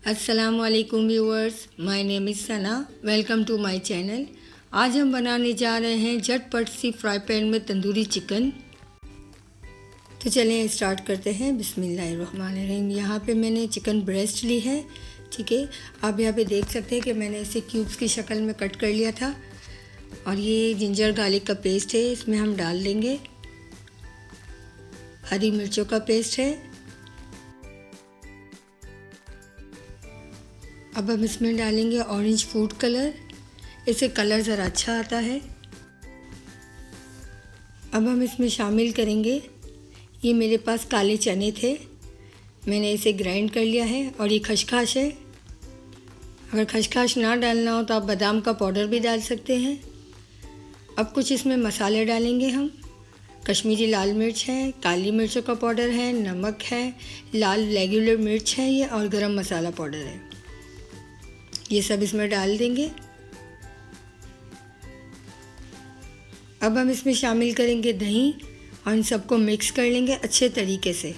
अस्सलामुअलैकुम viewers, my name is Sana. Welcome to my channel. आज हम बनाने जा रहे हैं झटपट सी फ्राई पैन में तंदूरी चिकन। तो चलें स्टार्ट करते हैं। बिस्मिल्लाहिर्रहमानिर्रहीम। यहाँ पे मैंने चिकन ब्रेस्ट ली है, ठीक है। आप यहाँ पे देख सकते हैं कि मैंने इसे क्यूब्स की शक्ल में कट कर लिया था। और ये जिंजर गार्लिक का पेस्ट है, इसमें हम डाल देंगे। हरी मिर्चों का पेस्ट है। अब हम इसमें डालेंगे ऑरेंज फूड कलर, इससे कलर ज़रा अच्छा आता है। अब हम इसमें शामिल करेंगे, ये मेरे पास काले चने थे, मैंने इसे ग्राइंड कर लिया है। और ये खसखस है। अगर खसखस ना डालना हो तो आप बादाम का पाउडर भी डाल सकते हैं। अब कुछ इसमें मसाले डालेंगे हम। कश्मीरी लाल मिर्च है, काली मिर्चों का पाउडर है, नमक है, लाल रेगुलर मिर्च है ये, और गरम मसाला पाउडर है। ये सब इसमें डाल देंगे। अब हम इसमें शामिल करेंगे दही और इन सबको मिक्स कर लेंगे अच्छे तरीके से।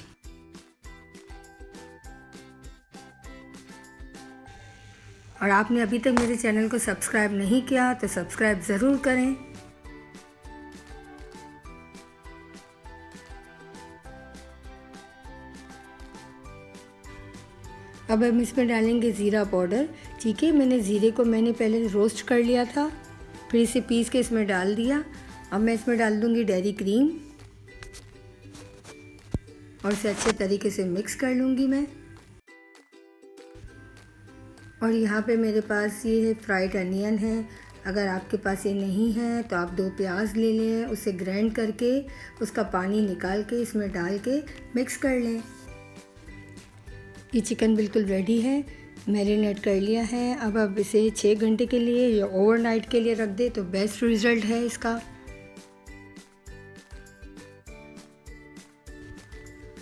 और आपने अभी तक मेरे चैनल को सब्सक्राइब नहीं किया तो सब्सक्राइब ज़रूर करें। अब हम इसमें डालेंगे ज़ीरा पाउडर, ठीक है। ज़ीरे को मैंने पहले रोस्ट कर लिया था, फिर इसे पीस के इसमें डाल दिया। अब मैं इसमें डाल दूंगी डेयरी क्रीम और इसे अच्छे तरीके से मिक्स कर लूँगी मैं। और यहाँ पे मेरे पास ये है फ्राइड अनियन है। अगर आपके पास ये नहीं है तो आप 2 प्याज ले लें, उसे ग्राइंड करके उसका पानी निकाल के इसमें डाल के मिक्स कर लें। ये चिकन बिल्कुल रेडी है, मैरिनेट कर लिया है। अब आप इसे 6 घंटे के लिए या ओवरनाइट के लिए रख दे तो बेस्ट रिज़ल्ट है इसका।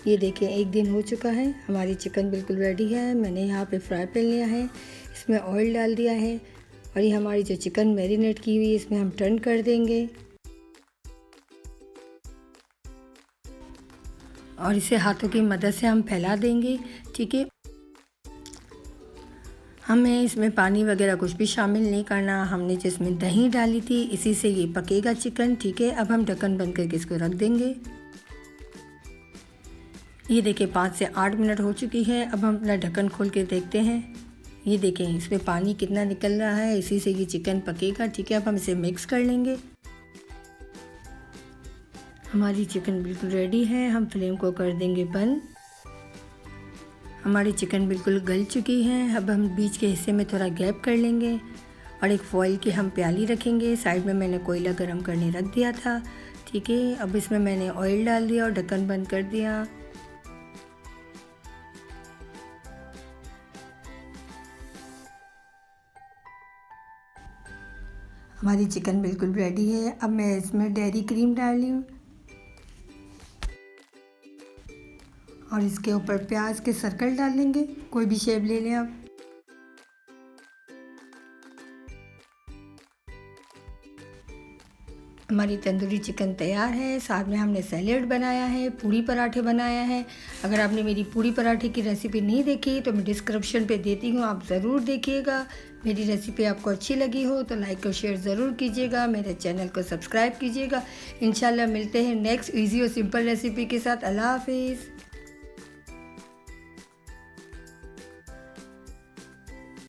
ये देखिए 1 दिन हो चुका है, हमारी चिकन बिल्कुल रेडी है। मैंने यहाँ पे फ्राई पैन लिया है, इसमें ऑयल डाल दिया है और ये हमारी जो चिकन मैरिनेट की हुई है इसमें हम टर्न कर देंगे। और इसे हाथों की मदद से हम फैला देंगे, ठीक है। हमें इसमें पानी वगैरह कुछ भी शामिल नहीं करना। हमने जिसमें दही डाली थी इसी से ये पकेगा चिकन, ठीक है। अब हम ढक्कन बंद करके इसको रख देंगे। ये देखिए 5 से 8 मिनट हो चुकी है। अब हम अपना ढक्कन खोल के देखते हैं। ये देखें इसमें पानी कितना निकल रहा है, इसी से ये चिकन पकेगा, ठीक है। अब हम इसे मिक्स कर लेंगे। हमारी चिकन बिल्कुल रेडी है, हम फ्लेम को कर देंगे बंद। हमारी चिकन बिल्कुल गल चुकी है। अब हम बीच के हिस्से में थोड़ा गैप कर लेंगे और एक फॉइल की हम प्याली रखेंगे। साइड में मैंने कोयला गरम करने रख दिया था, ठीक है। अब इसमें मैंने ऑयल डाल दिया और ढक्कन बंद कर दिया। हमारी चिकन बिल्कुल रेडी है। अब मैं इसमें डेयरी क्रीम डाल रही हूँ और इसके ऊपर प्याज के सर्कल डाल लेंगे, कोई भी शेप ले लें आप। हमारी तंदूरी चिकन तैयार है। साथ में हमने सैलेड बनाया है, पूरी पराठे बनाया है। अगर आपने मेरी पूरी पराठे की रेसिपी नहीं देखी तो मैं डिस्क्रिप्शन पे देती हूँ, आप ज़रूर देखिएगा। मेरी रेसिपी आपको अच्छी लगी हो तो लाइक और शेयर ज़रूर कीजिएगा, मेरे चैनल को सब्सक्राइब कीजिएगा। इंशाल्लाह मिलते हैं नेक्स्ट ईजी और सिंपल रेसिपी के साथ। अल्लाह हाफिज़।